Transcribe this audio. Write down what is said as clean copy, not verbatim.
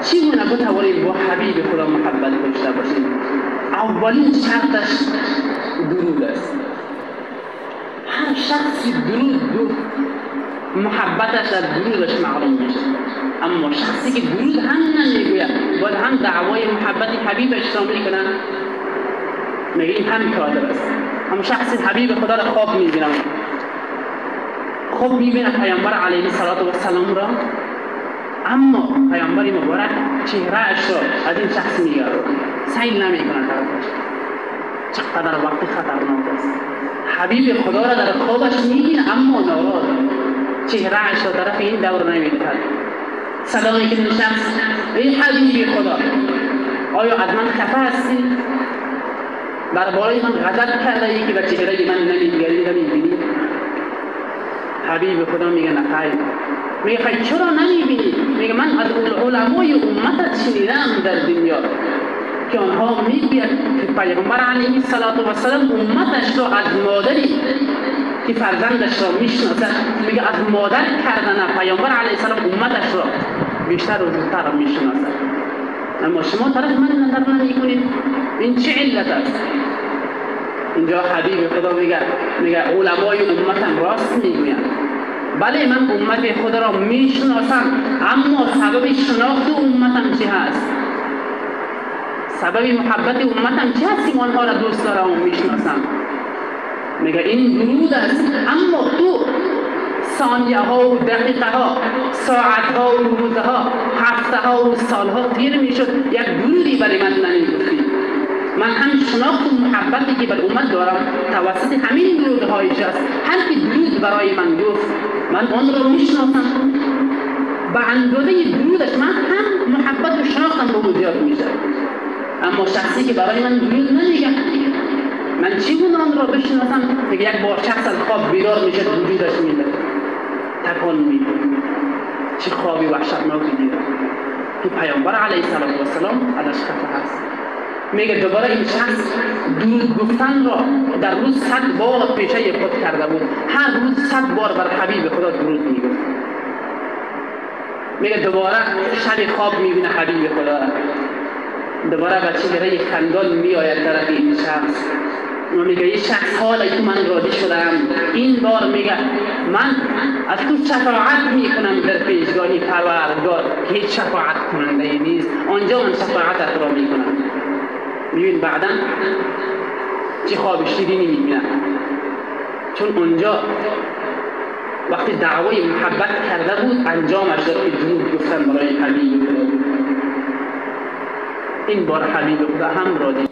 چگونه بتوانیم با حبیب خدا محبت داشته باشیم؟ اولین شرطش درود است. هر شخصی درود محبتش در درودش معلوم میشه، اما شخصی که درود هم نمیگوید باید هم دعوای محبت حبیبش را میکنه، میگیم هم کافر است. اما شخصی حبیب خدا را خواب میبینه، خوب میبینه پیامبر علیه السلام را، اما پیامبر مبارک چهرهش را از این شخص میگیره، سیل نمیکنه طرفش. چقدر وقت خطرناک است. حبیب خدا را در خوابش میبینه اما ناراض، چهرهش را طرف این دور نمیدهد. سلامی که این شخص: ای حبیب خدا، آیا از من خفه هستی؟ درباره من غضب کرده ای که به چهره من نمیبینی؟ حبیب خدا میگه نه خیر. میگه خیر چرا نمیبینی؟ میگه من از علمای امتت شنیدم در دنیا که آنها میگوید که پیامبر علیه السلام امتش را از مادری که فرزندش را میشناسد، میگه از مادر کردن پیامبر علیه السلام امتش را بیشتر و زودتر میشناسد، اما شما طرف من نظر نمیکنید. این چه علت است؟ اینجا حبیب خدا میگه علمای امتم راست میگویند. بله من امت خدا را میشناسم، اما سبب شناخت امتم چه هست؟ سبب محبت امتم چه هست که آنها را دوست دارم و میشناسم؟ میگه این درود است، اما تو ثانیه ها و دقیقه ها، ساعت ها و روزه ها، هفته ها و سال ها تیر میشد، یک درودی برای من نمیگفتی. من هم شناخت و محبتی که بر امت دارم توسط همین درودهایش است. هر کی درود برای من گفت من آن را میشناسم، به اندازه درودش من هم محبت و شناختم به او زیاد میشه. اما شخصی که برای من درود نمیگه، من چگونه آن را بشناسم؟ میگه یک بار شخص از خواب بیدار میشه، درودش میده، تکان میده، چه خوابی وحشتناکی دیده که پیامبر علیه السلام ازش خفه هست. میگه دوباره این شخص درود گفتن را در روز 100 بار پیشه خود کرده بود، هر روز 100 بار بر حبیب خدا درود میگفت. میگه دوباره شب خواب میبینه حبیب خدا را، دوباره به چهره خندان میآید طرف این شخص. میگه این شخص حالا که من راضی شدم، این بار میگه من از تو شفاعت میکنم در پیشگاهی پروردگار که هیچ شفاعت کننده ای نیست، آنجا من شفاعتت را میکنم. میبین بعدا چه خواب شیرینی میبینه، چون اونجا وقتی دعوای محبت کرده بود انجامش داد که درود گفتن برای حبیب خدا. این بار حبیب خدا هم راضی